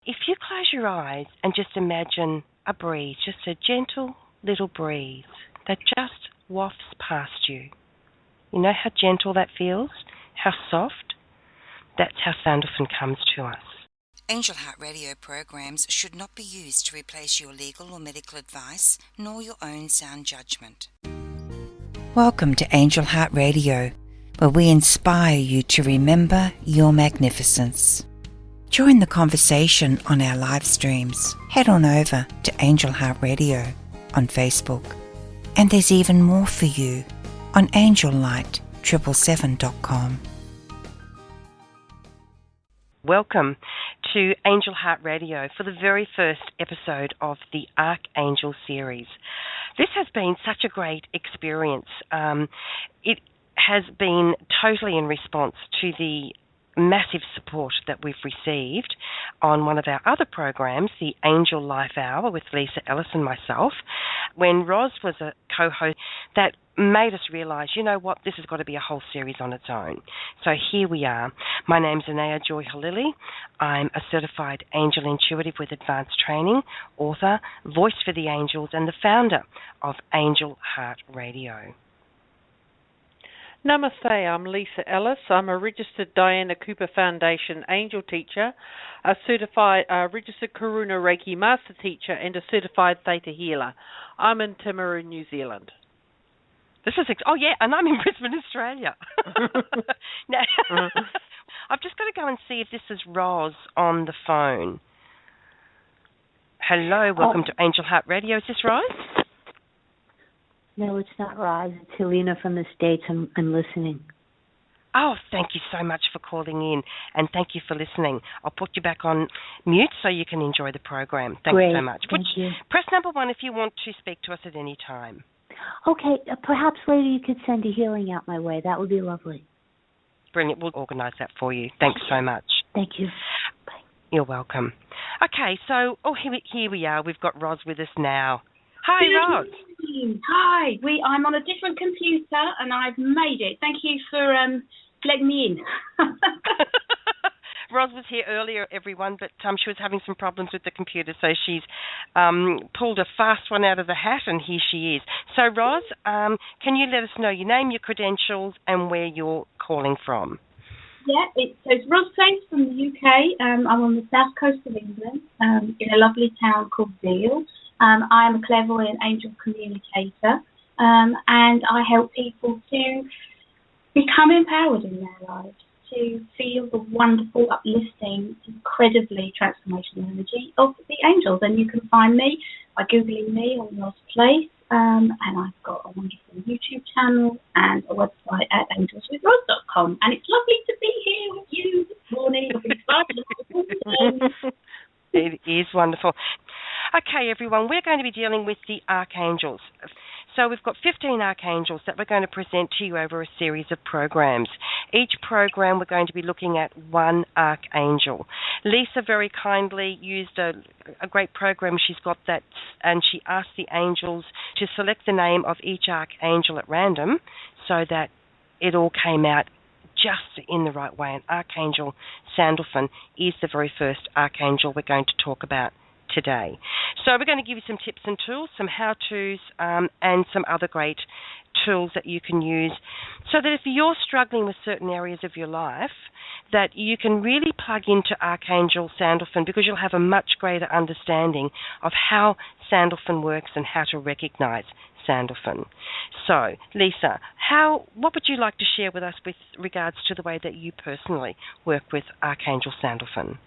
If you close your eyes and just imagine a breeze, just a gentle little breeze that just wafts past you. You know how gentle that feels? How soft? That's how Sandalphone comes to us. Angel Heart Radio programs should not be used to replace your legal or medical advice, nor your own sound judgment. Welcome to Angel Heart Radio, where we inspire you to remember your magnificence. Join the conversation on our live streams. Head on over to Angel Heart Radio on Facebook. And there's even more for you on angellight777.com. Welcome to Angel Heart Radio for the very first episode of the Archangel series. This has been such a great experience. It has been totally in response to the massive support that we've received on one of our other programs, the Angel Life Hour with Lisa Ellis and myself, when Roz was a co-host. That made us realise, you know what, this has got to be a whole series on its own. So here we are. My name's Anaya Joy Halili. I'm a certified angel intuitive with advanced training, author, voice for the angels, and the founder of Angel Heart Radio. Namaste, I'm Lisa Ellis. I'm a registered Diana Cooper Foundation angel teacher, a certified registered Karuna Reiki master teacher, and a certified Theta healer. I'm in Timaru, New Zealand. And I'm in Brisbane, Australia. Now, I've just got to go and see if this is Roz on the phone. Hello, welcome to Angel Heart Radio. Is this Roz? No, it's not Roz. It's Helena from the States. I'm listening. Oh, thank you so much for calling in, and thank you for listening. I'll put you back on mute so you can enjoy the program. Thank you so much. Thank you. Press number 1 if you want to speak to us at any time. Okay, perhaps later you could send a healing out my way. That would be lovely. Brilliant. We'll organise that for you. Thanks so much. Thank you. Bye. You're welcome. Okay, so here we are. We've got Roz with us now. Hi, Roz. Hi. I'm on a different computer and I've made it. Thank you for letting me in. Roz was here earlier, everyone, but she was having some problems with the computer, so she's pulled a fast one out of the hat, and here she is. So, Roz, can you let us know your name, your credentials, and where you're calling from? Yeah, it's Roz Place from the UK. I'm on the south coast of England, in a lovely town called Deal. I am a clairvoyant angel communicator, and I help people to become empowered in their lives, to feel the wonderful, uplifting, incredibly transformational energy of the angels. And you can find me by Googling me on Roz Place, and I've got a wonderful YouTube channel and a website at angelswithroz.com. And it's lovely to be here with you this morning. It is wonderful. Okay, everyone, we're going to be dealing with the archangels. So we've got 15 archangels that we're going to present to you over a series of programs. Each program we're going to be looking at one archangel. Lisa very kindly used a great program. She's got that, and she asked the angels to select the name of each archangel at random so that it all came out just in the right way. And Archangel Sandalphon is the very first archangel we're going to talk about today. So we're going to give you some tips and tools, some how-tos, and some other great tools that you can use so that if you're struggling with certain areas of your life, that you can really plug into Archangel Sandalphon, because you'll have a much greater understanding of how Sandalphon works and how to recognize Sandalphon. So, Lisa, what would you like to share with us with regards to the way that you personally work with Archangel Sandalphon?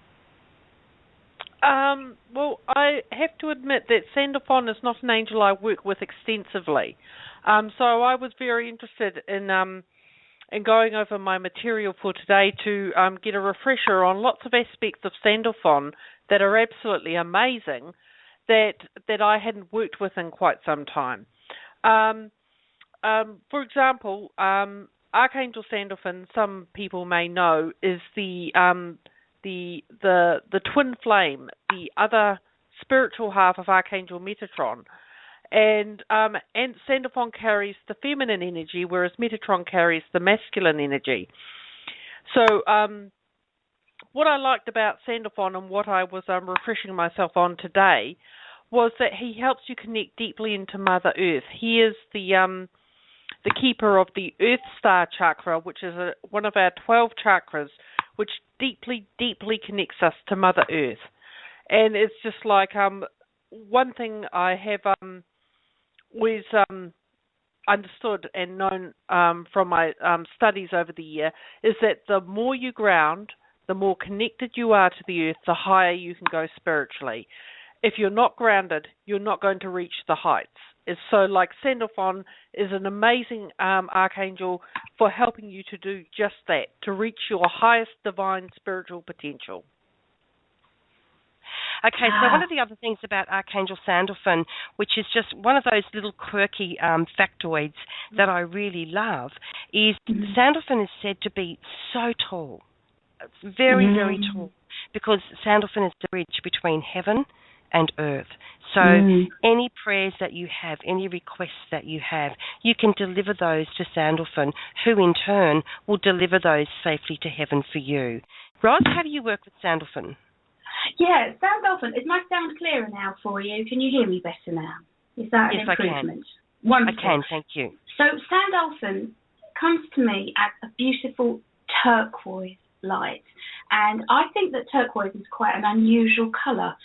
Well, I have to admit that Sandalphon is not an angel I work with extensively. So I was very interested in going over my material for today to get a refresher on lots of aspects of Sandalphon that are absolutely amazing that I hadn't worked with in quite some time. For example, Archangel Sandalphon, some people may know, is the twin flame, the other spiritual half of Archangel Metatron. And Sandalphon carries the feminine energy, whereas Metatron carries the masculine energy. So what I liked about Sandalphone and what I was refreshing myself on today was that he helps you connect deeply into Mother Earth. He is the keeper of the Earth Star Chakra, which is one of our 12 chakras, which deeply, deeply connects us to Mother Earth. And it's just like one thing I have always understood and known from my studies over the year is that the more you ground, the more connected you are to the earth, the higher you can go spiritually. If you're not grounded, you're not going to reach the heights. It's so like Sandalphone is an amazing archangel for helping you to do just that, to reach your highest divine spiritual potential. Okay, so one of the other things about Archangel Sandalphon, which is just one of those little quirky factoids that I really love, is Sandalphon is said to be so tall. It's very, very tall, because Sandalphon is the bridge between heaven and earth. So any prayers that you have, any requests that you have, you can deliver those to Sandalphon, who in turn will deliver those safely to heaven for you. Roz, how do you work with Sandalphon? Yeah, Sandalphon, is my sound clearer now for you? Can you hear me better now? Is that an improvement? I can. Wonderful. I can, thank you. So Sandalphon comes to me as a beautiful turquoise light. And I think that turquoise is quite an unusual colour.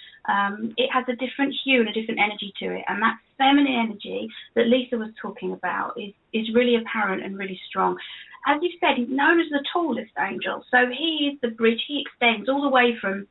It has a different hue and a different energy to it. And that feminine energy that Lisa was talking about is really apparent and really strong. As you said, he's known as the tallest angel. So he is the bridge. He extends all the way from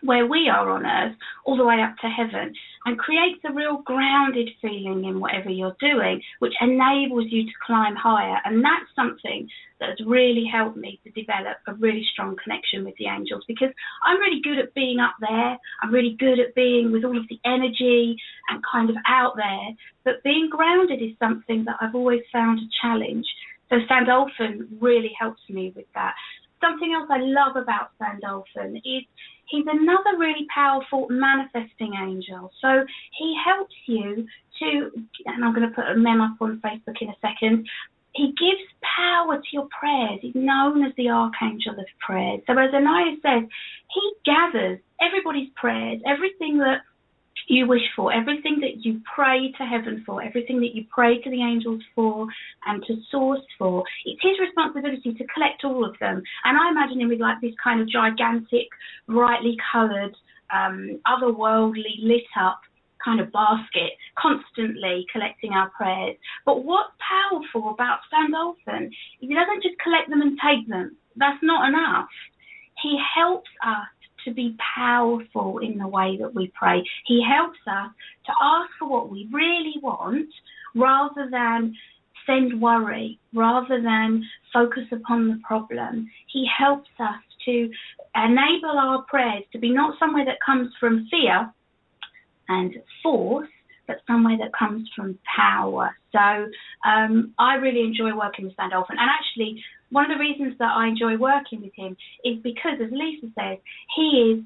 where we are on earth all the way up to heaven, and creates a real grounded feeling in whatever you're doing, which enables you to climb higher. And that's something that has really helped me to develop a really strong connection with the angels, because I'm really good at being up there. I'm really good at being with all of the energy and kind of out there. But being grounded is something that I've always found a challenge. So Sandalphon really helps me with that. Something else I love about Sandalphon is he's another really powerful manifesting angel. So he helps you to, and I'm going to put a meme up on Facebook in a second, he gives power to your prayers. He's known as the archangel of prayers. So as Anaya says, he gathers everybody's prayers, everything that you wish for, everything that you pray to heaven for, everything that you pray to the angels for and to source for. It's his responsibility to collect all of them. And I imagine him with like this kind of gigantic, brightly coloured, otherworldly, lit up kind of basket, constantly collecting our prayers. But what's powerful about Sandalphon is he doesn't just collect them and take them. That's not enough. He helps us to be powerful in the way that we pray. He helps us to ask for what we really want, rather than send worry, rather than focus upon the problem. He helps us to enable our prayers to be not somewhere that comes from fear and force, but somewhere that comes from power. So I really enjoy working with Sandalphon. And actually, one of the reasons that I enjoy working with him is because, as Lisa says, he is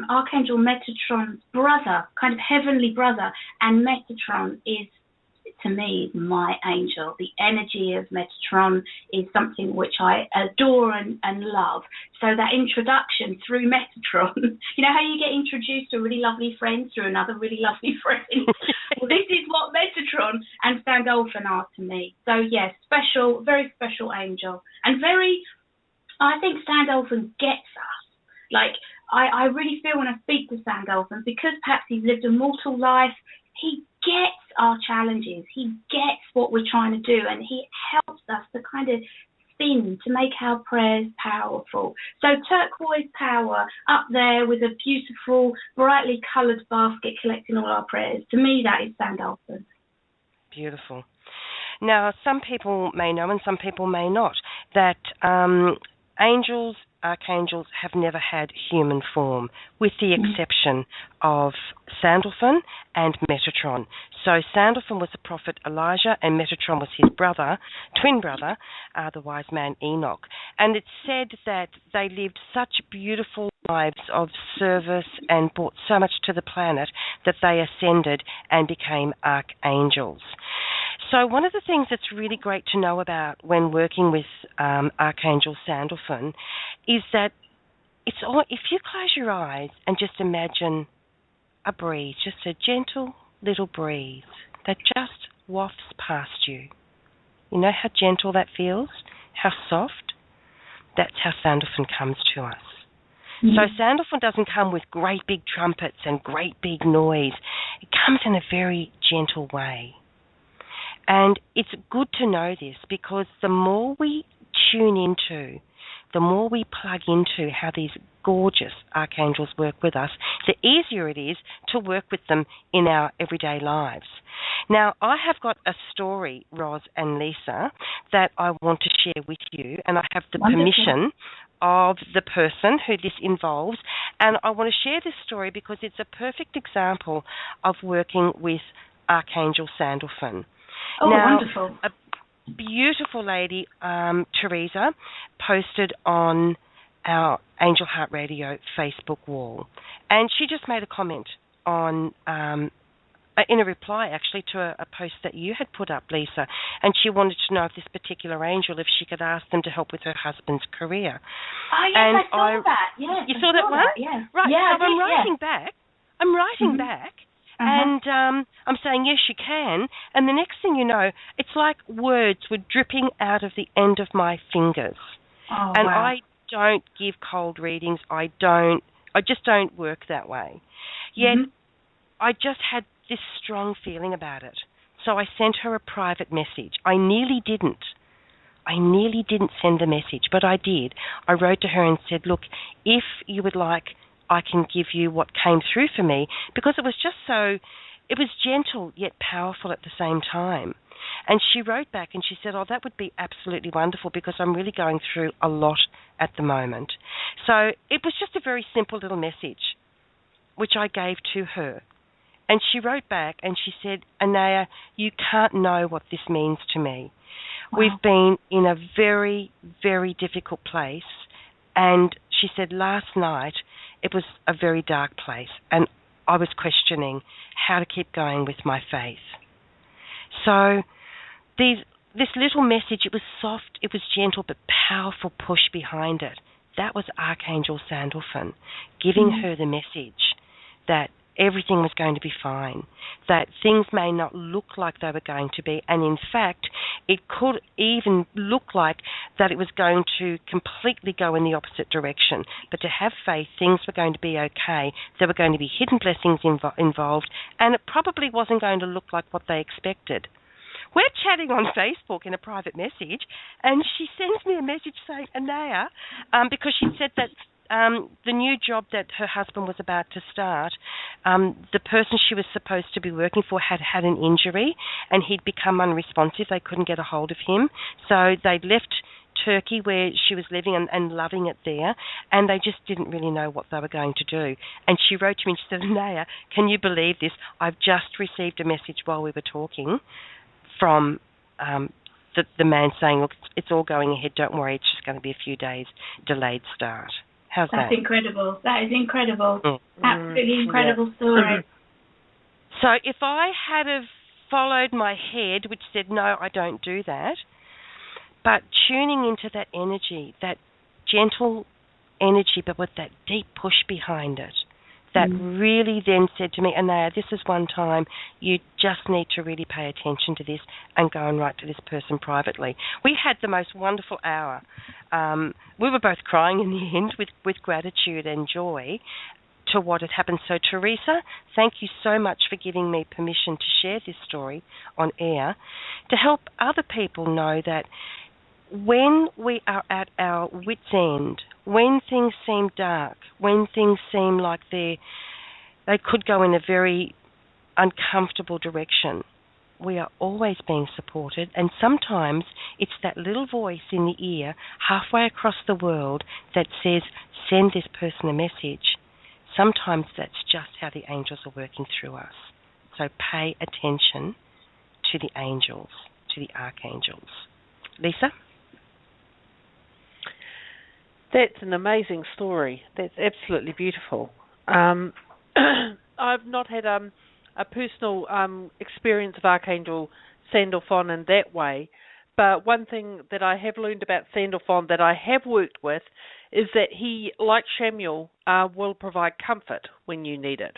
Archangel Metatron's brother, kind of heavenly brother. And Metatron is, to me, my angel. The energy of Metatron is something which I adore and love. So that introduction through Metatron, you know how you get introduced to a really lovely friend through another really lovely friend? Well, this is what Metatron and Sandalphon are to me. So, yes, special, very special angel. And I think Sandalphon gets us. Like, I really feel when I speak to Sandalphon, because perhaps he's lived a mortal life, he gets our challenges, he gets what we're trying to do, and he helps us to kind of spin, to make our prayers powerful. So turquoise power up there with a beautiful, brightly coloured basket collecting all our prayers. To me, that is Sandalphon. Beautiful. Now, some people may know and some people may not that angels, archangels have never had human form, with the exception of Sandalphon and Metatron. So Sandalphon was the prophet Elijah, and Metatron was his brother, twin brother, the wise man Enoch. And it's said that they lived such beautiful lives of service and brought so much to the planet that they ascended and became archangels. So one of the things that's really great to know about when working with Archangel Sandalphon is that it's all, if you close your eyes and just imagine a breeze, just a gentle little breeze that just wafts past you. You know how gentle that feels? How soft? That's how Sandalphone comes to us. So Sandalphone doesn't come with great big trumpets and great big noise. It comes in a very gentle way. And it's good to know this, because the more we tune into, the more we plug into how these gorgeous archangels work with us, the easier it is to work with them in our everyday lives. Now, I have got a story, Roz and Lisa, that I want to share with you, and I have the permission of the person who this involves, and I want to share this story because it's a perfect example of working with Archangel Sandalphon. Oh, now, wonderful. A beautiful lady, Teresa, posted on our Angel Heart Radio Facebook wall, and she just made a comment on in a reply, actually, to a post that you had put up, Lisa, and she wanted to know if this particular angel, if she could ask them to help with her husband's career. Oh, yes, and I saw that. Yes, you saw that one? Yes. Right, yeah, so I'm writing back. I'm writing back, and I'm saying, yes, you can. And the next thing you know, it's like words were dripping out of the end of my fingers. Oh, and wow. I don't give cold readings. I just don't work that way. Yet I just had this strong feeling about it. So I sent her a private message. I nearly didn't send the message, but I did. I wrote to her and said, look, if you would like, I can give you what came through for me, because it was just so, it was gentle yet powerful at the same time. And she wrote back and she said, oh, that would be absolutely wonderful, because I'm really going through a lot at the moment. So it was just a very simple little message, which I gave to her. And she wrote back and she said, Anaya, you can't know what this means to me. Wow. We've been in a very, very difficult place. And she said last night it was a very dark place, and I was questioning how to keep going with my faith. So this little message, it was soft, it was gentle, but powerful push behind it. That was Archangel Sandalphon giving her the message that everything was going to be fine, that things may not look like they were going to be, and in fact, it could even look like that it was going to completely go in the opposite direction. But to have faith, things were going to be okay, there were going to be hidden blessings involved, and it probably wasn't going to look like what they expected. We're chatting on Facebook in a private message, and she sends me a message saying, Anaya, because she said that the new job that her husband was about to start, the person she was supposed to be working for had had an injury, and he'd become unresponsive. They couldn't get a hold of him. So they'd left Turkey, where she was living and loving it there, and they just didn't really know what they were going to do. And she wrote to me and she said, Anaya, can you believe this? I've just received a message while we were talking from the man saying, look, it's all going ahead, don't worry, it's just going to be a few days delayed start. How's that? That's incredible. That is incredible. Absolutely incredible story. So if I had have followed my head, which said, no, I don't do that, but tuning into that energy, that gentle energy, but with that deep push behind it, that really then said to me, Anaya, this is one time you just need to really pay attention to this and go and write to this person privately. We had the most wonderful hour. We were both crying in the end with gratitude and joy to what had happened. So, Teresa, thank you so much for giving me permission to share this story on air, to help other people know that when we are at our wit's end, when things seem dark, when things seem like they could go in a very uncomfortable direction, we are always being supported, and sometimes it's that little voice in the ear halfway across the world that says, send this person a message. Sometimes that's just how the angels are working through us. So pay attention to the angels, to the archangels. Lisa? That's an amazing story. That's absolutely beautiful. I've not had a personal experience of Archangel Sandalphon in that way, But one thing that I have learned about Sandalphone that I have worked with is that he, like Samuel, will provide comfort when you need it.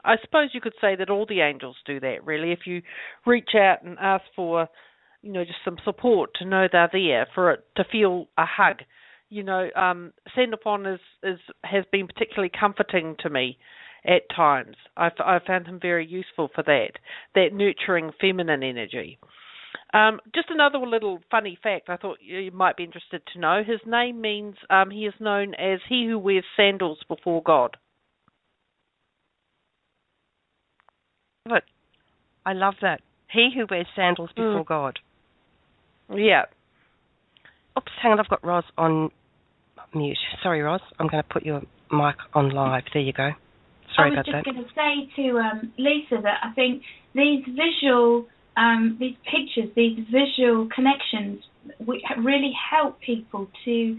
I suppose you could say that all the angels do that, really. If you reach out and ask for, just some support, to know they're there, for it to feel a hug. Sandalphone has been particularly comforting to me at times. I found him very useful for that nurturing feminine energy. Just another little funny fact I thought you might be interested to know. His name means he is known as he who wears sandals before God. I love that. He who wears sandals before God. Yeah. Oops, hang on, I've got Roz on mute. Sorry, Roz, I'm going to put your mic on live. There you go. Sorry about that. I was just going to say to Lisa that I think these visual, these pictures, these visual connections really help people to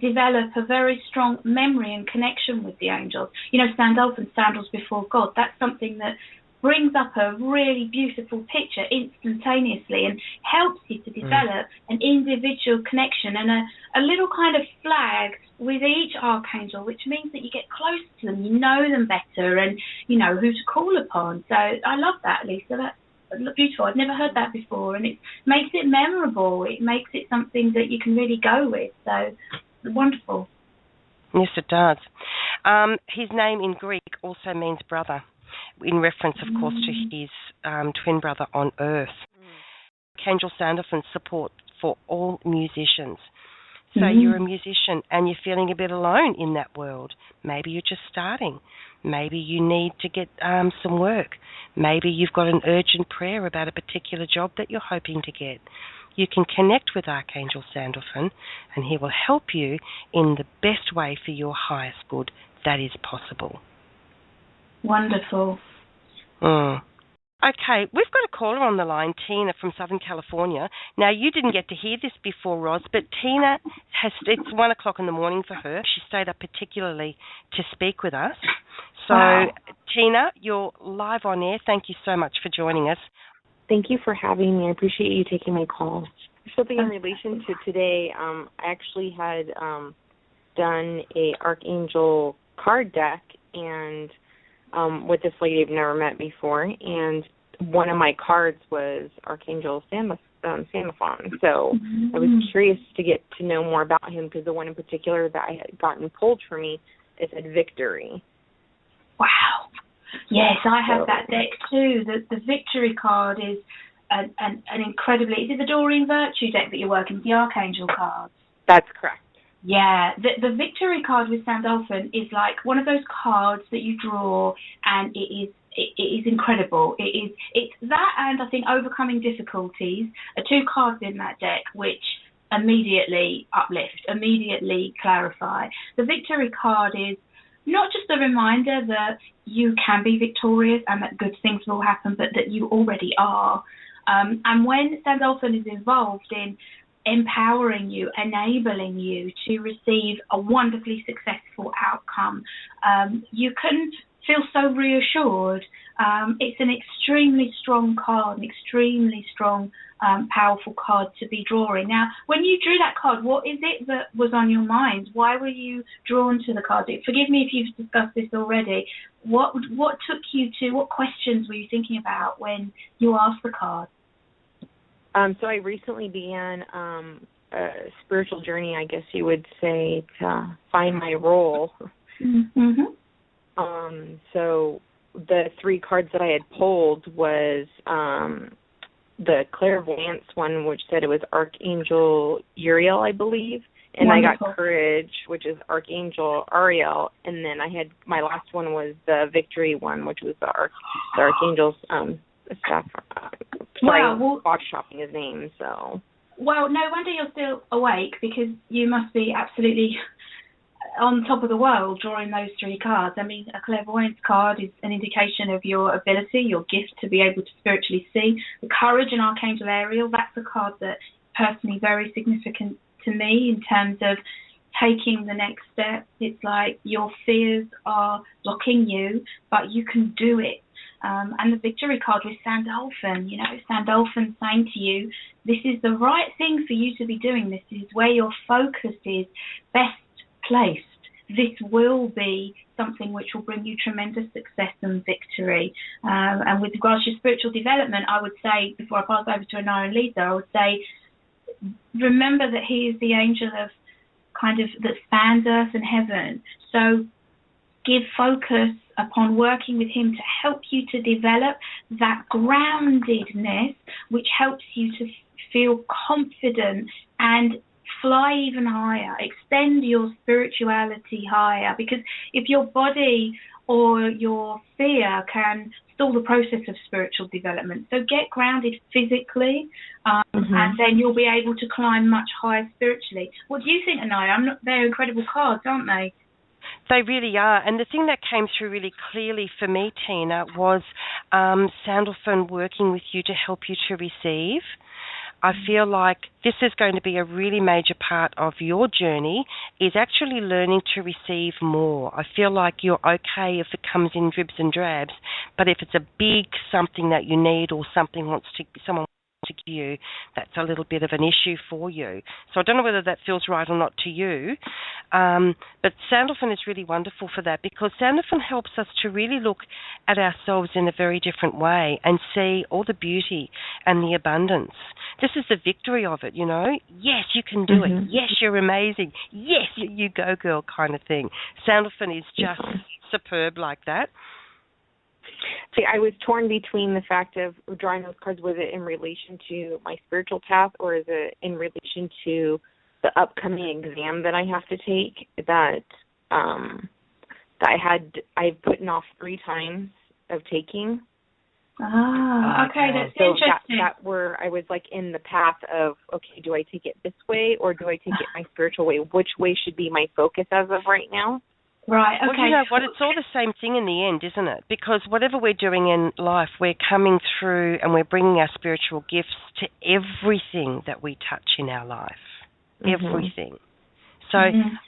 develop a very strong memory and connection with the angels. Sandalphone, sandals before God, that's something that brings up a really beautiful picture instantaneously and helps you to develop an individual connection and a little kind of flag with each archangel, which means that you get close to them, you know them better, and you know who to call upon. So I love that, Lisa. That's beautiful. I've never heard that before, and it makes it memorable. It makes it something that you can really go with. So wonderful. Yes, it does. His name in Greek also means brother, in reference, of course, to his twin brother on Earth. Archangel Sandalphone's support for all musicians. So you're a musician and you're feeling a bit alone in that world. Maybe you're just starting. Maybe you need to get some work. Maybe you've got an urgent prayer about a particular job that you're hoping to get. You can connect with Archangel Sandalphone and he will help you in the best way for your highest good that is possible. Wonderful. Okay, we've got a caller on the line, Tina from Southern California. Now, you didn't get to hear this before, Roz, but Tina it's 1 o'clock in the morning for her. She stayed up particularly to speak with us. So, wow. Tina, you're live on air. Thank you so much for joining us. Thank you for having me. I appreciate you taking my call. Something in relation to today, I actually had done a Archangel card deck and with this lady I've never met before, and one of my cards was Archangel Sandalphon. So I was curious to get to know more about him because the one in particular that I had gotten pulled for me, it said victory. Wow. Yes, I have that deck too. The victory card is an incredibly... Is it the Doreen Virtue deck that you're working with, the Archangel cards? That's correct. Yeah, the victory card with Sandalphone is like one of those cards that you draw, and it is incredible. It's that, and I think overcoming difficulties are two cards in that deck which immediately uplift, immediately clarify. The victory card is not just a reminder that you can be victorious and that good things will happen, but that you already are. And when Sandalphone is involved in empowering you, enabling you to receive a wonderfully successful outcome, you can feel so reassured. It's an extremely strong card, an extremely strong, powerful card to be drawing. Now, when you drew that card, what is it that was on your mind? Why were you drawn to the card? Forgive me if you've discussed this already. What took you to, what questions were you thinking about when you asked the card? So I recently began a spiritual journey, I guess you would say, to find my role. So the three cards that I had pulled was the clairvoyance one, which said it was Archangel Uriel, I believe. And wonderful. I got courage, which is Archangel Ariel. And then I had, my last one was the victory one, which was the Archangel's staff. Wow. Box shopping his name, so. Well, no wonder you're still awake, because you must be absolutely on top of the world drawing those three cards. I mean, a clairvoyance card is an indication of your ability, your gift to be able to spiritually see. The courage in Archangel Ariel, that's a card that personally very significant to me in terms of taking the next step. It's like your fears are blocking you, but you can do it. And the victory card was Sandalphone. You know, Sandalphone saying to you, this is the right thing for you to be doing. This is where your focus is best placed. This will be something which will bring you tremendous success and victory. And with regards to your spiritual development, I would say, before I pass over to Anaya and Lisa, I would say, remember that he is the angel of that spans earth and heaven. So give focus upon working with him to help you to develop that groundedness, which helps you to feel confident and fly even higher, extend your spirituality higher. Because if your body or your fear can stall the process of spiritual development, so get grounded physically, and then you'll be able to climb much higher spiritually. What do you think, Anaya? They're incredible cards, aren't they? They really are. And the thing that came through really clearly for me, Tina, was Sandalphone working with you to help you to receive. I feel like this is going to be a really major part of your journey, is actually learning to receive more. I feel like you're okay if it comes in dribs and drabs, but if it's a big something that you need or someone wants to give you, that's a little bit of an issue for you. So I don't know whether that feels right or not to you, but Sandalphone is really wonderful for that, because Sandalphone helps us to really look at ourselves in a very different way and see all the beauty and the abundance. This is the victory of it, you know. Yes, you can do it. Yes, you're amazing. Yes, you go, girl, kind of thing. Sandalphone is just superb like that. See, I was torn between the fact of drawing those cards. Was it in relation to my spiritual path, or is it in relation to the upcoming exam that I have to take that I've put off 3 times of taking? Okay, that's so interesting. that where I was like in the path of, okay, do I take it this way or do I take it my spiritual way? Which way should be my focus as of right now? Right, okay. Well, you know what, it's all the same thing in the end, isn't it? Because whatever we're doing in life, we're coming through and we're bringing our spiritual gifts to everything that we touch in our life. Everything. So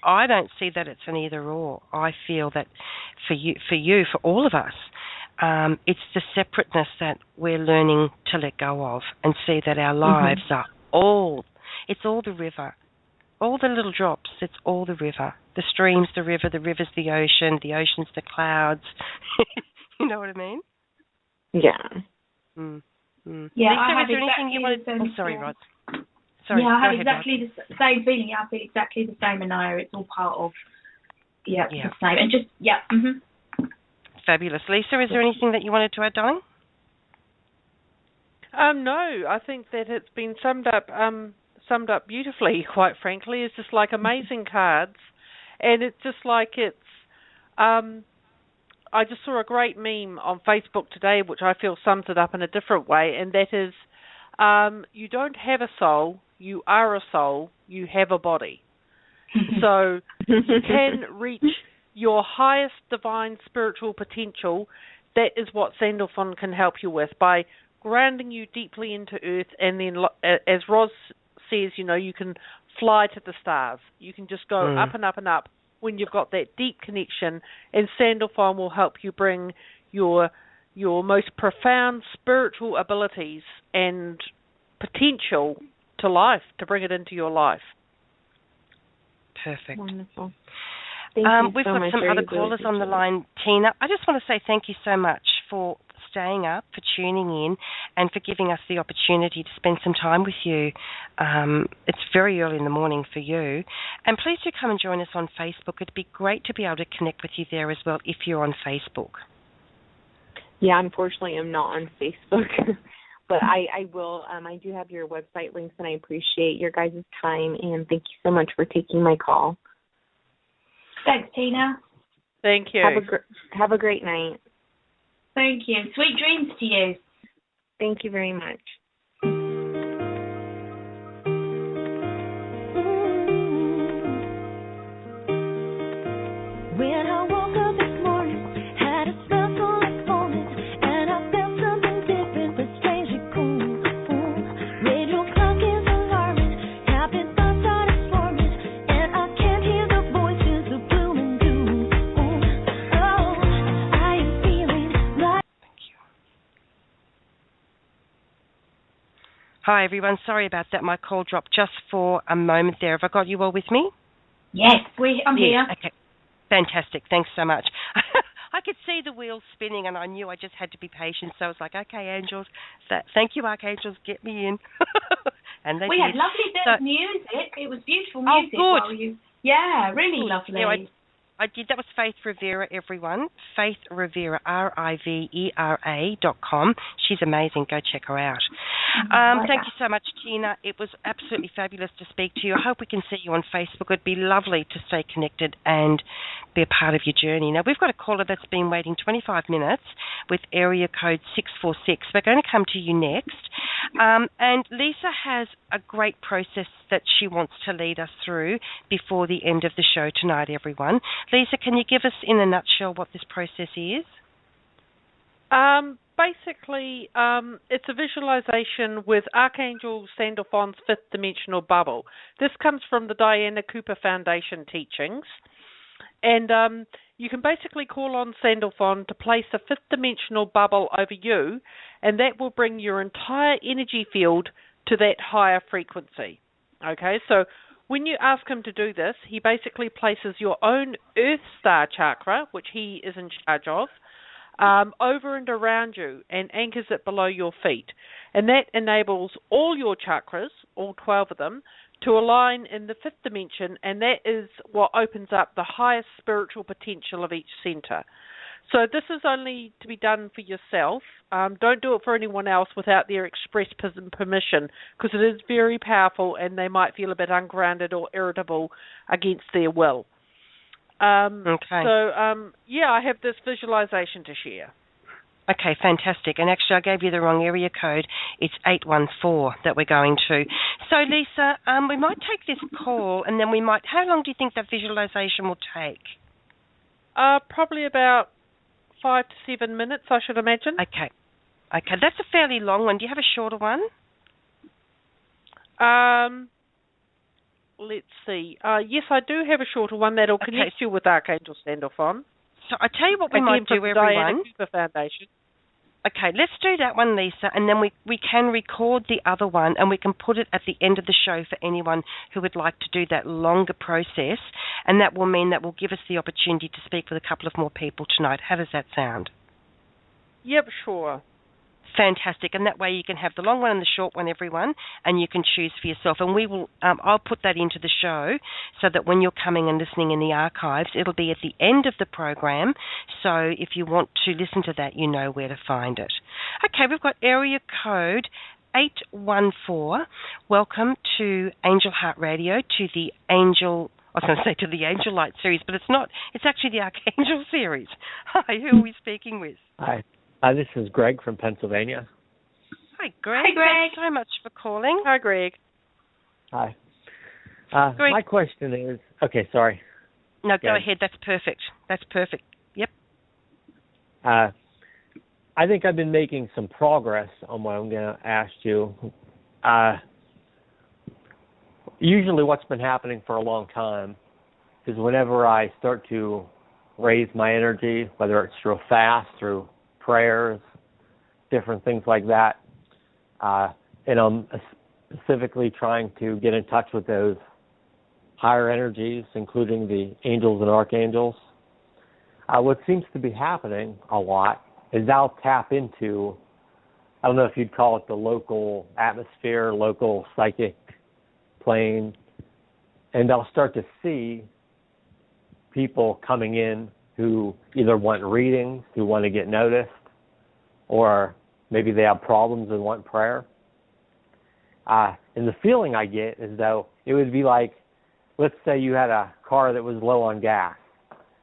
I don't see that it's an either or. I feel that for all of us, it's the separateness that we're learning to let go of and see that our lives are it's all the river. All the little drops, it's all the river. The stream's the river, the river's the ocean's the clouds. You know what I mean? Yeah. Yeah, Lisa, is there anything you wanted? Oh, sorry, Rod. Sorry, yeah, I have ahead, exactly Rod. the same feeling. I feel exactly the same, Anaya. It's all part of, the same. And just, Fabulous. Lisa, is there anything that you wanted to add, darling? No, I think that it's been summed up beautifully, quite frankly. It's just like amazing cards, and it's just like I just saw a great meme on Facebook today which I feel sums it up in a different way, and that is you don't have a soul, you are a soul, you have a body. So you can reach your highest divine spiritual potential. That is what Sandalphone can help you with, by grounding you deeply into earth, and then, as Roz says, you know, you can fly to the stars. You can just go up and up and up when you've got that deep connection, and Sandalphone will help you bring your most profound spiritual abilities and potential to life, to bring it into your life. Perfect. Wonderful. We've got some other callers on the line, Tina. I just want to say thank you so much for staying up, for tuning in, and for giving us the opportunity to spend some time with you. It's very early in the morning for you. And please do come and join us on Facebook. It'd be great to be able to connect with you there as well if you're on Facebook. Yeah, unfortunately I'm not on Facebook. But I will. I do have your website links, and I appreciate your guys' time, and thank you so much for taking my call. Thanks, Tina. Thank you. Have a great night. Thank you. Sweet dreams to you. Thank you very much. When I woke up this morning, had a special moment, and I felt something different but strangely cool. Radio clock is alarming, happy thoughts started swarming, and I can't hear the voices of gloom and doom. Oh, I am feeling like. Hi, everyone. Sorry about that. My call dropped just for a moment there. Have I got you all with me? Yes, I'm here. Okay. Fantastic. Thanks so much. I could see the wheels spinning, and I knew I just had to be patient. So I was like, okay, angels. Thank you, archangels. Get me in. And they We did. had lovely bit of music. It was beautiful music. Oh, good. Yeah, really Good. lovely. Yeah, I did. That was Faith Rivera, everyone. Faith Rivera, RIVERA.com. She's amazing. Go check her out. Thank you so much, Tina. It was absolutely fabulous to speak to you. I hope we can see you on Facebook. It'd be lovely to stay connected and be a part of your journey. Now, we've got a caller that's been waiting 25 minutes with area code 646. We're going to come to you next. And Lisa has a great process that she wants to lead us through before the end of the show tonight, everyone. Lisa, can you give us in a nutshell what this process is? Basically, it's a visualization with Archangel Sandalphon's fifth dimensional bubble. This comes from the Diana Cooper Foundation teachings. And you can basically call on Sandalphon to place a fifth dimensional bubble over you, and that will bring your entire energy field to that higher frequency. Okay, so when you ask him to do this, he basically places your own Earth Star chakra, which he is in charge of, over and around you and anchors it below your feet. And that enables all your chakras, all 12 of them, to align in the fifth dimension, and that is what opens up the highest spiritual potential of each center. So this is only to be done for yourself. Don't do it for anyone else without their express permission, because it is very powerful and they might feel a bit ungrounded or irritable against their will. Okay. So, I have this visualization to share. Okay, fantastic. And actually, I gave you the wrong area code. It's 814 that we're going to. So, Lisa, we might take this call, and then how long do you think that visualization will take? Probably about 5 to 7 minutes, I should imagine. Okay, that's a fairly long one. Do you have a shorter one? Let's see. Yes, I do have a shorter one that'll connect you with Archangel Sandalphon. So I tell you what we might do, everyone. Diana Cooper Foundation. Okay, let's do that one, Lisa, and then we can record the other one, and we can put it at the end of the show for anyone who would like to do that longer process, and that will mean that will give us the opportunity to speak with a couple of more people tonight. How does that sound? Yep, sure. Fantastic, and that way you can have the long one and the short one, everyone, and you can choose for yourself. And we will, I'll put that into the show so that when you're coming and listening in the archives, it'll be at the end of the program. So if you want to listen to that, you know where to find it. Okay, we've got area code 814. Welcome to Angel Heart Radio, to the Angel. I was going to say to the Angel Light series, but it's not. It's actually the Archangel series. Hi, who are we speaking with? Hi. This is Greg from Pennsylvania. Hi, Greg. Hi, Greg. Thanks so much for calling. Hi, Greg. Hi. Greg. My question is... Okay, sorry. No, go ahead. That's perfect. Yep. I think I've been making some progress on what I'm going to ask you. Usually what's been happening for a long time is whenever I start to raise my energy, whether it's through a fast, through prayers, different things like that. And I'm specifically trying to get in touch with those higher energies, including the angels and archangels. What seems to be happening a lot is I'll tap into, I don't know if you'd call it the local atmosphere, local psychic plane, and I'll start to see people coming in who either want readings, who want to get noticed, or maybe they have problems and want prayer. And the feeling I get is though it would be like, let's say you had a car that was low on gas,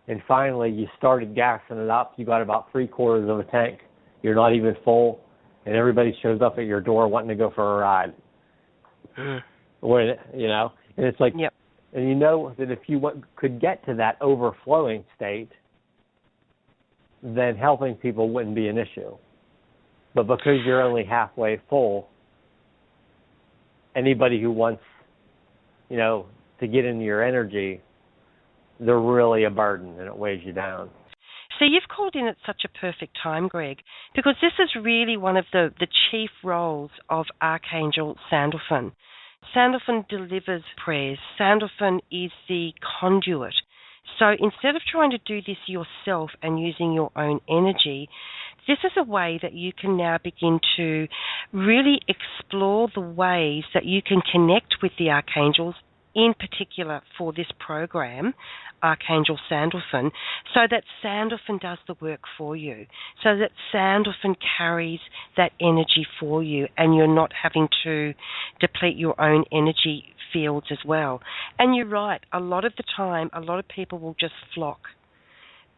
and finally you started gassing it up, you got about 3/4 of a tank, you're not even full, and everybody shows up at your door wanting to go for a ride. When, and it's like, yep. And you know that if you could get to that overflowing state, then helping people wouldn't be an issue. But because you're only halfway full, anybody who wants, to get into your energy, they're really a burden and it weighs you down. So you've called in at such a perfect time, Greg, because this is really one of the chief roles of Archangel Sandalphon. Sandalphon delivers prayers. Sandalphon is the conduit. So instead of trying to do this yourself and using your own energy, this is a way that you can now begin to really explore the ways that you can connect with the archangels, in particular for this program, Archangel Sandalphon, so that Sandalphon does the work for you, so that Sandalphon carries that energy for you and you're not having to deplete your own energy fields as well. And you're right, a lot of the time, a lot of people will just flock,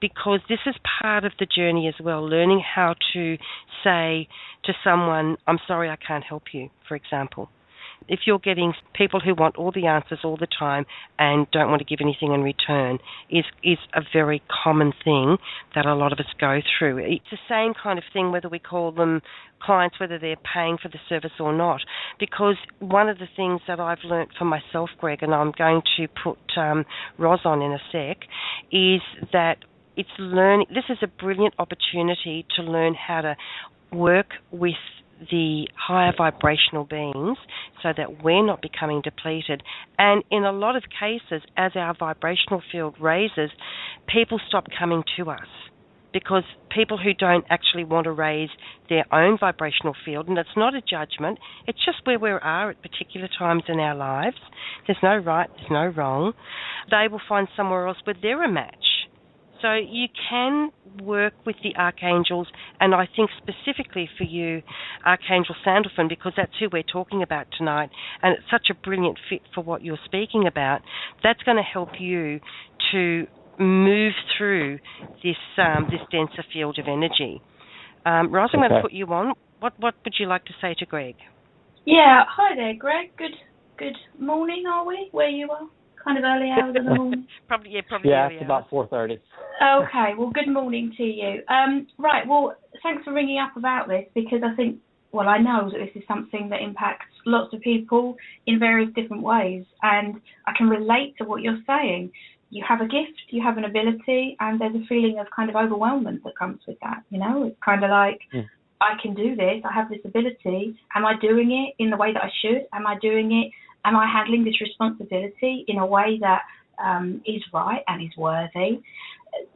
because this is part of the journey as well, learning how to say to someone, I'm sorry, I can't help you, for example. If you're getting people who want all the answers all the time and don't want to give anything in return, is a very common thing that a lot of us go through. It's the same kind of thing whether we call them clients, whether they're paying for the service or not. Because one of the things that I've learnt for myself, Greg, and I'm going to put Roz on in a sec, is that it's learning. This is a brilliant opportunity to learn how to work with the higher vibrational beings so that we're not becoming depleted. And in a lot of cases, as our vibrational field raises, people stop coming to us, because people who don't actually want to raise their own vibrational field, and it's not a judgment, it's just where we are at particular times in our lives. There's no right, there's no wrong. They will find somewhere else where they're a match. So you can work with the archangels, and I think specifically for you, Archangel Sandalphon, because that's who we're talking about tonight, and it's such a brilliant fit for what you're speaking about. That's going to help you to move through this denser field of energy. Roz, I'm going to put you on. What would you like to say to Greg? Yeah, hi there, Greg. Good morning, are we? Where you are? Kind of early hours of the morning. Probably yeah, early it's about 4:30. Okay, well, good morning to you. Right, well, thanks for ringing up about this, because I think, well, I know that this is something that impacts lots of people in various different ways, and I can relate to what you're saying. You have a gift, you have an ability, and there's a feeling of kind of overwhelmment that comes with that, you know? It's kind of like, I can do this, I have this ability, am I doing it in the way that I should? Am I handling this responsibility in a way that is right and is worthy?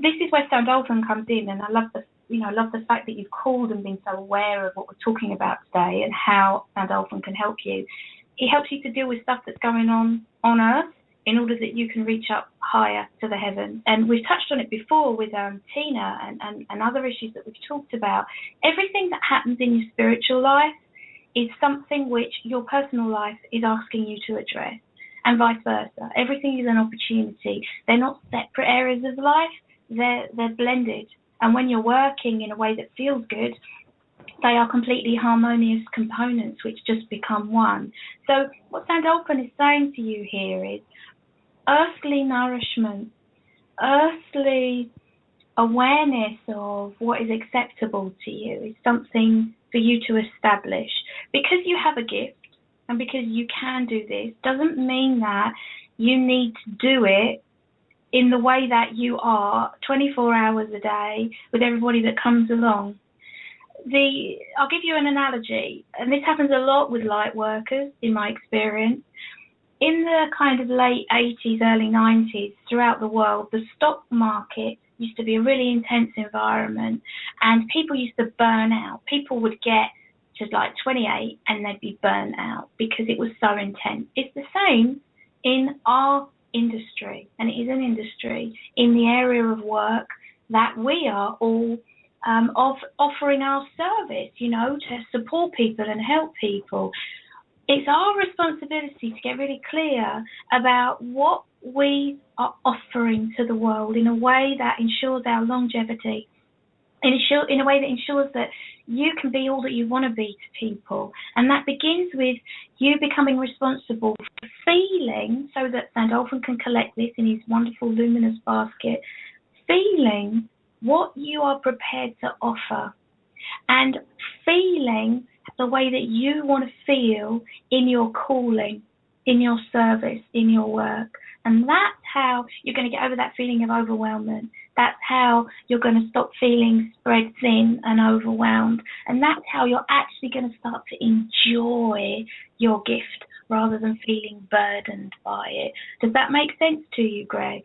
This is where Sandalphon comes in, and I love the fact that you've called and been so aware of what we're talking about today and how Sandalphon can help you. He helps you to deal with stuff that's going on Earth in order that you can reach up higher to the heavens. And we've touched on it before with Tina and other issues that we've talked about. Everything that happens in your spiritual life is something which your personal life is asking you to address, and vice versa. Everything is an opportunity. They're not separate areas of life, they're blended. And when you're working in a way that feels good, they are completely harmonious components which just become one. So what Sandalphon is saying to you here is earthly nourishment, earthly awareness of what is acceptable to you is something for you to establish. Because you have a gift and because you can do this doesn't mean that you need to do it in the way that you are 24 hours a day with everybody that comes along. I'll give you an analogy, and this happens a lot with light workers in my experience. In the kind of late 80s, early 90s, throughout the world, the stock market used to be a really intense environment, and people used to burn out. People would get to like 28 and they'd be burnt out because it was so intense. It's the same in our industry, and it is an industry in the area of work that we are all offering our service, you know, to support people and help people. It's our responsibility to get really clear about what we are offering to the world in a way that ensures our longevity, in a way that ensures that you can be all that you want to be to people. And that begins with you becoming responsible for feeling, so that Sandalphon can collect this in his wonderful luminous basket, feeling what you are prepared to offer and feeling the way that you want to feel in your calling, in your service, in your work. And that's how you're going to get over that feeling of overwhelmment, That's how you're going to stop feeling spread thin and overwhelmed. And that's how you're actually going to start to enjoy your gift rather than feeling burdened by it. Does that make sense to you, Greg?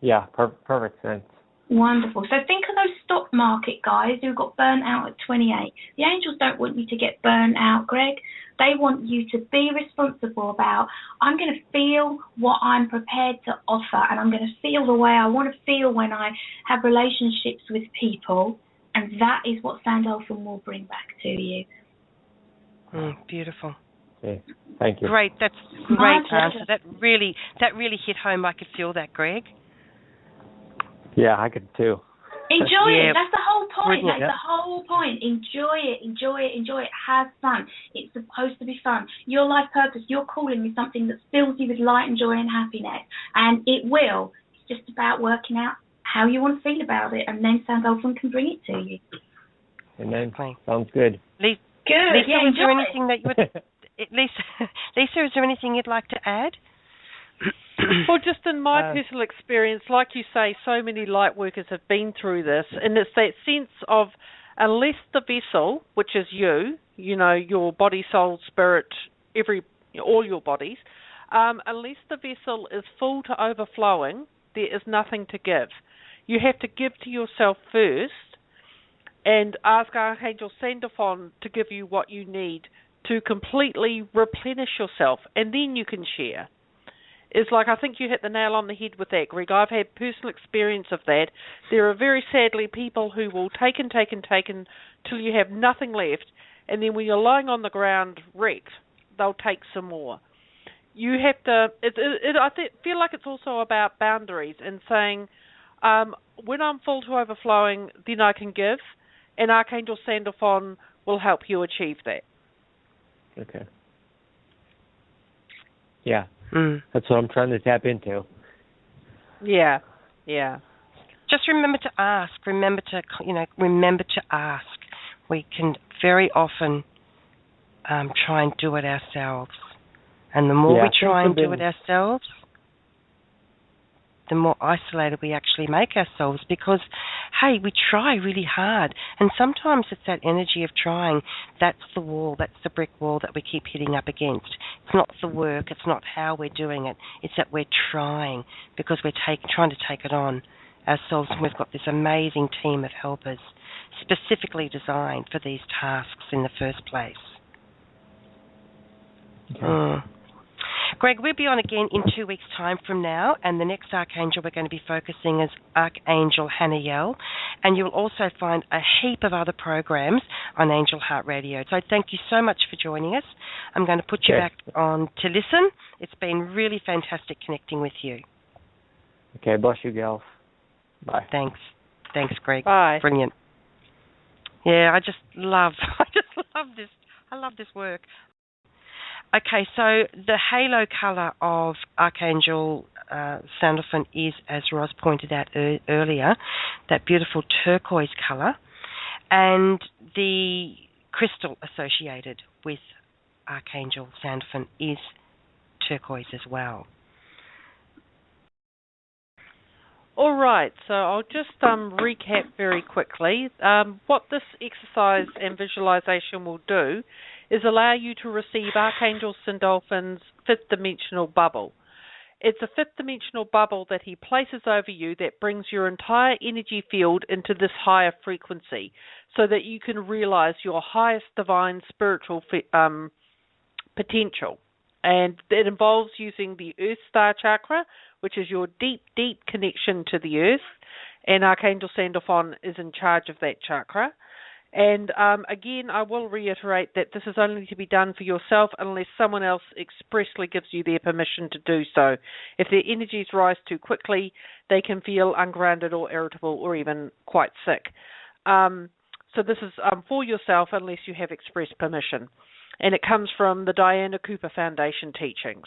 Yeah, perfect sense. Wonderful. So think of those stock market guys who got burnt out at 28. The angels don't want you to get burnt out, Greg. They want you to be responsible about, I'm going to feel what I'm prepared to offer, and I'm going to feel the way I want to feel when I have relationships with people, and that is what Sandalphone will bring back to you. Beautiful. Okay. Thank you. Great. That's a great answer. That really hit home. I could feel that, Greg. Yeah, I could too. Enjoy it. That's the whole point. Brilliant. That's the whole point. Enjoy it. Enjoy it. Enjoy it. Have fun. It's supposed to be fun. Your life purpose, your calling is something that fills you with light and joy and happiness. And it will. It's just about working out how you want to feel about it, and then Sandalphone can bring it to you. Amen. Sounds good. Lisa, Yeah, is there anything that you would... Lisa, is there anything you'd like to add? Well, just in my personal experience, like you say, so many light workers have been through this, and it's that sense of, unless the vessel, which is you know, your body, soul, spirit, all your bodies, unless the vessel is full to overflowing, there is nothing to give. You have to give to yourself first and ask Archangel Sandalphon to give you what you need to completely replenish yourself, and then you can share. It's like, I think you hit the nail on the head with that, Greg. I've had personal experience of that. There are very sadly people who will take till you have nothing left, and then when you're lying on the ground wrecked, they'll take some more. You have to, feel like it's also about boundaries and saying, when I'm full to overflowing, then I can give, and Archangel Sandalphon will help you achieve that. Okay. Yeah. That's what I'm trying to tap into. Yeah. Just remember to ask. Remember to ask. We can very often try and do it ourselves, and the more we try and do it ourselves, the more isolated we actually make ourselves, because, hey, we try really hard, and sometimes it's that energy of trying, that's the wall, that's the brick wall that we keep hitting up against. It's not the work, it's not how we're doing it, it's that we're trying, because we're trying to take it on ourselves, and we've got this amazing team of helpers specifically designed for these tasks in the first place. Okay. Greg, we'll be on again in 2 weeks' time from now, and the next Archangel we're going to be focusing is Archangel Haniel, and you'll also find a heap of other programs on Angel Heart Radio. So thank you so much for joining us. I'm going to put you back on to listen. It's been really fantastic connecting with you. Okay, bless you, gals. Bye. Thanks, Greg. Bye. Brilliant. Yeah, I just love this. I love this work. Okay, so the halo colour of Archangel Sandalphon is, as Roz pointed out earlier, that beautiful turquoise colour, and the crystal associated with Archangel Sandalphon is turquoise as well. All right, so I'll just recap very quickly. What this exercise and visualization will do is allow you to receive Archangel Sandalphon's fifth dimensional bubble. It's a fifth dimensional bubble that he places over you that brings your entire energy field into this higher frequency so that you can realize your highest divine spiritual potential. And it involves using the Earth Star Chakra, which is your deep, deep connection to the Earth, and Archangel Sandalphon is in charge of that chakra. And again, I will reiterate that this is only to be done for yourself unless someone else expressly gives you their permission to do so. If their energies rise too quickly, they can feel ungrounded or irritable or even quite sick. So this is for yourself unless you have express permission. And it comes from the Diana Cooper Foundation teachings.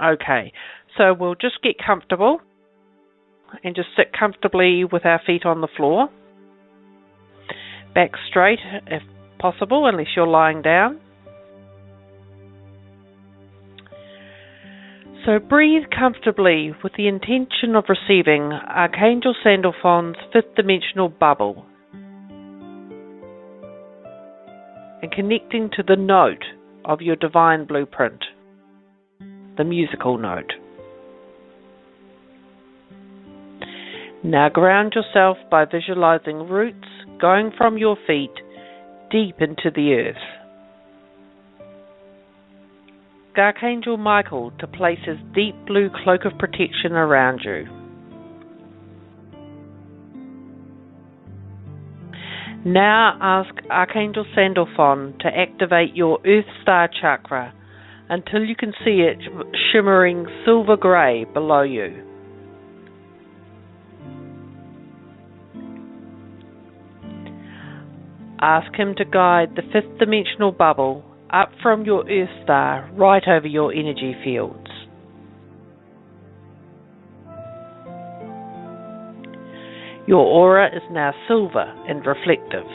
Okay, so we'll just get comfortable and just sit comfortably with our feet on the floor. Back straight if possible, unless you're lying down. So breathe comfortably with the intention of receiving Archangel Sandalphon's fifth dimensional bubble and connecting to the note of your divine blueprint, the musical note. Now ground yourself by visualizing roots going from your feet deep into the earth. Archangel Michael to place his deep blue cloak of protection around you. Now ask Archangel Sandalphon to activate your Earth Star Chakra until you can see it shimmering silver grey below you. Ask him to guide the fifth dimensional bubble up from your Earth Star right over your energy fields. Your aura is now silver and reflective.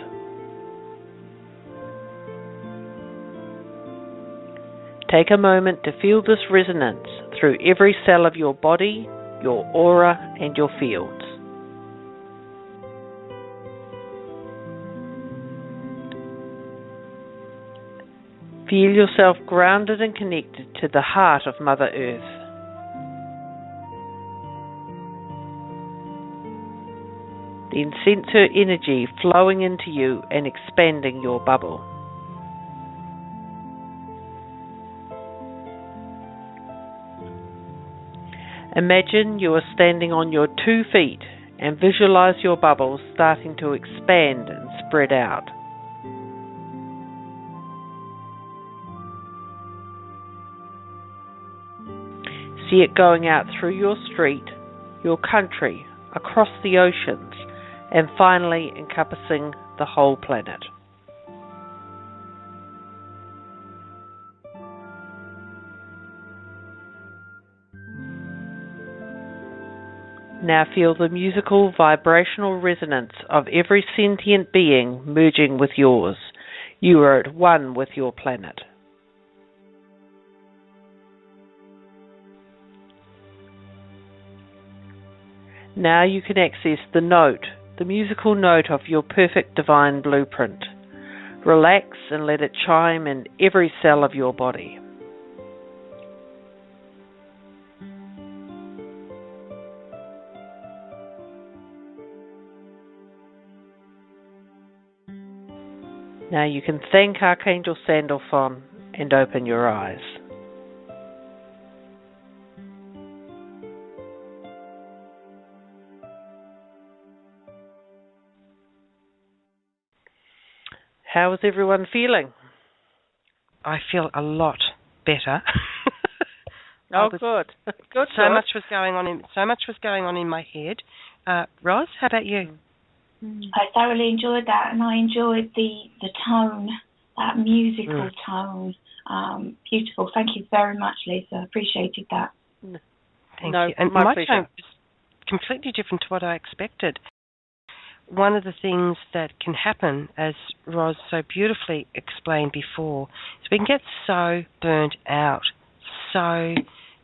Take a moment to feel this resonance through every cell of your body, your aura, and your fields. Feel yourself grounded and connected to the heart of Mother Earth. Then sense her energy flowing into you and expanding your bubble. Imagine you are standing on your 2 feet and visualize your bubble starting to expand and spread out. See it going out through your street, your country, across the oceans, and finally encompassing the whole planet. Now feel the musical vibrational resonance of every sentient being merging with yours. You are at one with your planet. Now you can access the note, the musical note of your perfect divine blueprint. Relax and let it chime in every cell of your body. Now you can thank Archangel Sandalphon and open your eyes. How is everyone feeling? I feel a lot better. Oh, good. Good. So much was going on in my head. Roz, how about you? I thoroughly enjoyed that, and I enjoyed the tone, that musical tone. Beautiful. Thank you very much, Lisa. Appreciated that. Thank you. And my tone was completely different to what I expected. One of the things that can happen, as Roz so beautifully explained before, is we can get so burnt out, so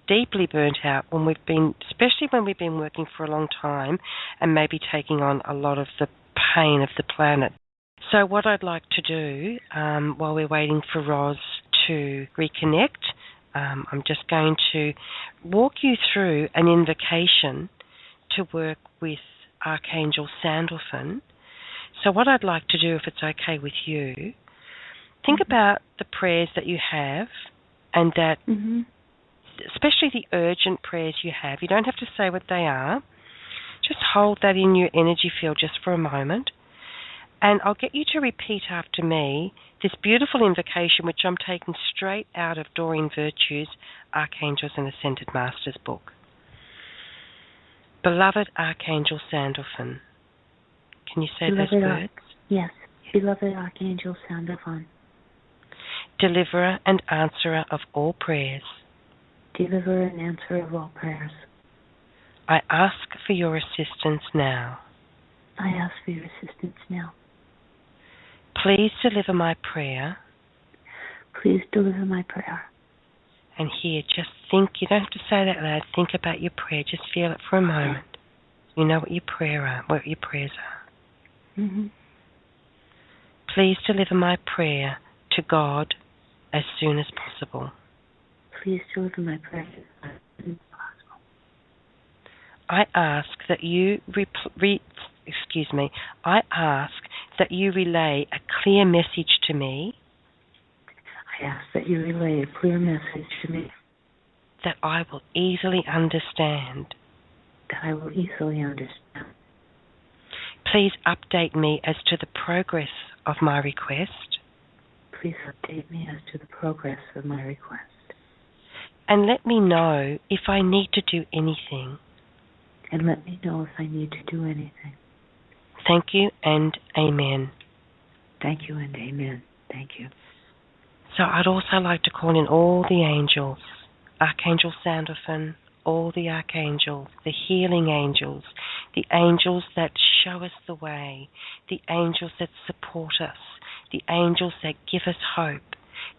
deeply burnt out when especially when we've been working for a long time and maybe taking on a lot of the pain of the planet. So what I'd like to do while we're waiting for Roz to reconnect, I'm just going to walk you through an invocation to work with Archangel Sandalphon. So what I'd like to do, if it's okay with you, think about the prayers that you have, and that especially the urgent prayers you have. You don't have to say what they are. Just hold that in your energy field just for a moment. And I'll get you to repeat after me this beautiful invocation, which I'm taking straight out of Doreen Virtue's Archangels and Ascended Masters book. Beloved Archangel Sandalphon. Can you say those words? Yes. Beloved Archangel Sandalphon. Deliverer and answerer of all prayers. Deliverer and answerer of all prayers. I ask for your assistance now. I ask for your assistance now. Please deliver my prayer. Please deliver my prayer. And here, just think, you don't have to say that loud, think about your prayer, just feel it for a moment. You know what your prayers are. Mm-hmm. Please deliver my prayer to God as soon as possible. Please deliver my prayer as soon as possible. I ask that you I ask that you relay a clear message to me. I ask that you relay a clear message to me that I will easily understand. That I will easily understand. Please update me as to the progress of my request. Please update me as to the progress of my request. And let me know if I need to do anything. And let me know if I need to do anything. Thank you and amen. Thank you and amen. Thank you. So I'd also like to call in all the angels, Archangel Sandalphon, all the archangels, the healing angels, the angels that show us the way, the angels that support us, the angels that give us hope,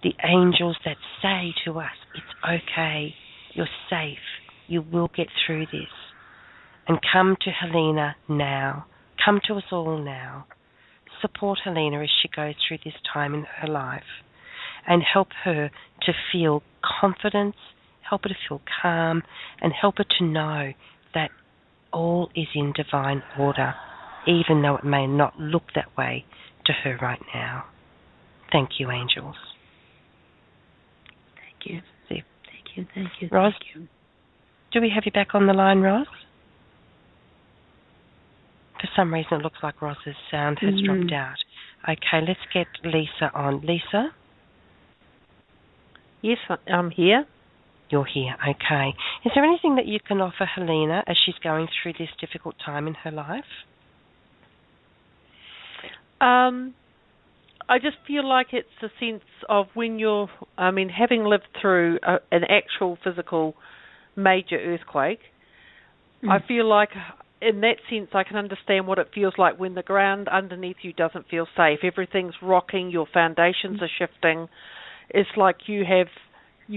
the angels that say to us, it's okay, you're safe, you will get through this. And come to Helena now. Come to us all now. Support Helena as she goes through this time in her life and help her to feel confidence, help her to feel calm, and help her to know that all is in divine order, even though it may not look that way to her right now. Thank you, angels. Thank you. See. Thank you. Thank you. Roz, thank you. Do we have you back on the line, Roz? For some reason, it looks like Roz's sound has dropped out. Okay, let's get Lisa on. Lisa? Yes, I'm here. You're here, okay. Is there anything that you can offer Helena as she's going through this difficult time in her life? I just feel like it's a sense of when you're, having lived through an actual physical major earthquake, I feel like in that sense I can understand what it feels like when the ground underneath you doesn't feel safe. Everything's rocking, your foundations are shifting. It's like you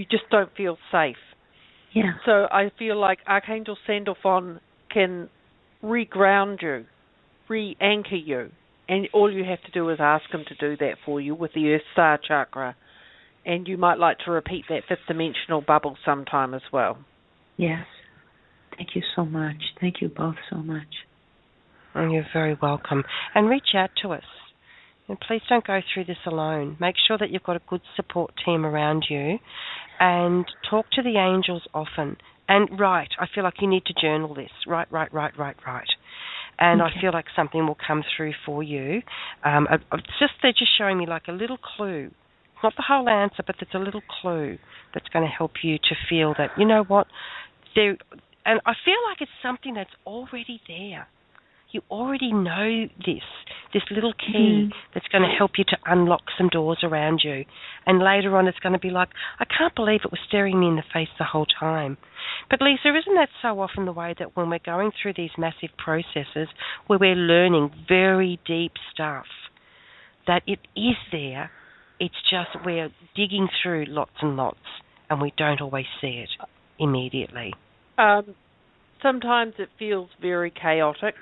just don't feel safe. Yeah. So I feel like Archangel Sandalphon can reground you, re-anchor you, and all you have to do is ask him to do that for you with the Earth Star Chakra. And you might like to repeat that fifth dimensional bubble sometime as well. Yes. Thank you so much. Thank you both so much. Oh, you're very welcome. And reach out to us. And please don't go through this alone. Make sure that you've got a good support team around you and talk to the angels often. And write. I feel like you need to journal this. Write. And okay. I feel like something will come through for you. They're just showing me like a little clue. It's not the whole answer, but there's a little clue that's going to help you to feel that, you know what, and I feel like it's something that's already there. You already know this little key that's going to help you to unlock some doors around you. And later on it's going to be like, I can't believe it was staring me in the face the whole time. But Lisa, isn't that so often the way that when we're going through these massive processes where we're learning very deep stuff, that it is there, it's just we're digging through lots and lots and we don't always see it immediately. Sometimes it feels very chaotic,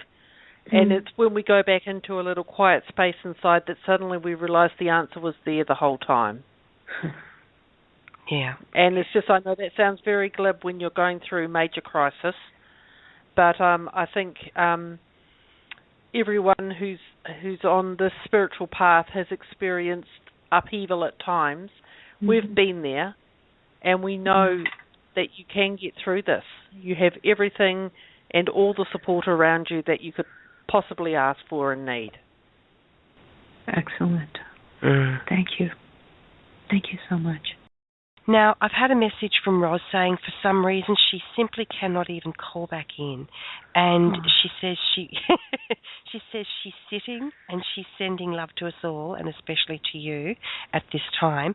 and it's when we go back into a little quiet space inside that suddenly we realise the answer was there the whole time. Yeah. And it's just, I know that sounds very glib when you're going through major crisis, but I think everyone who's on this spiritual path has experienced upheaval at times. We've been there, and we know that you can get through this. You have everything and all the support around you that you could possibly ask for and need. Excellent. Thank you. Thank you so much. Now, I've had a message from Roz saying for some reason she simply cannot even call back in. And she says she says she's sitting and she's sending love to us all, and especially to you at this time.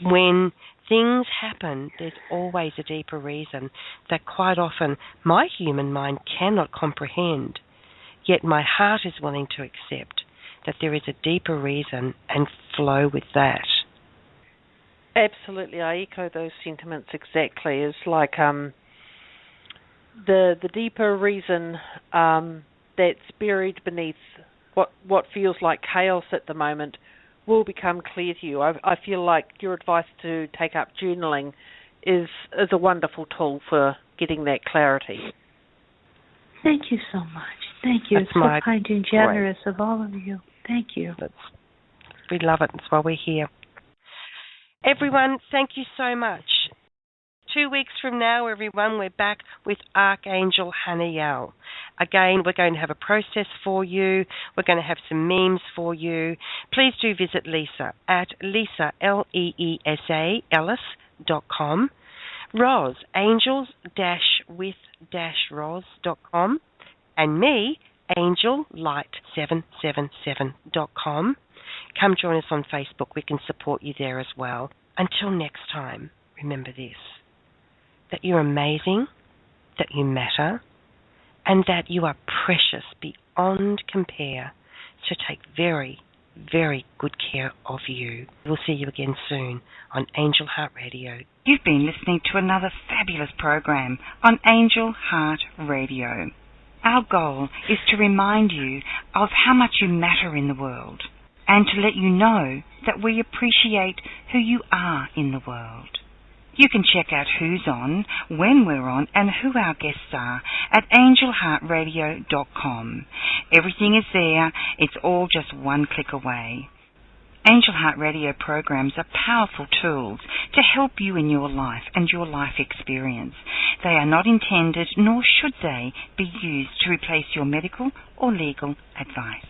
When things happen, there's always a deeper reason that quite often my human mind cannot comprehend, yet my heart is willing to accept that there is a deeper reason and flow with that. Absolutely, I echo those sentiments exactly. It's like the deeper reason that's buried beneath what feels like chaos at the moment will become clear to you. I feel like your advice to take up journaling is a wonderful tool for getting that clarity. Thank you so much. Thank you. That's it's so kind and generous of all of you. Thank you. We love it. That's why we're here. Everyone, thank you so much. 2 weeks from now, everyone, we're back with Archangel Haniel. Again, we're going to have a process for you. We're going to have some memes for you. Please do visit Lisa at Lisa, L-E-E-S-A, Ellis.com. Roz, angels-with-roz.com. And me, angellight777.com. Come join us on Facebook. We can support you there as well. Until next time, remember this, that you're amazing, that you matter, and that you are precious beyond compare. So take very, very good care of you. We'll see you again soon on Angel Heart Radio. You've been listening to another fabulous program on Angel Heart Radio. Our goal is to remind you of how much you matter in the world and to let you know that we appreciate who you are in the world. You can check out who's on, when we're on, and who our guests are at angelheartradio.com. Everything is there. It's all just one click away. Angel Heart Radio programs are powerful tools to help you in your life and your life experience. They are not intended, nor should they, be used to replace your medical or legal advice.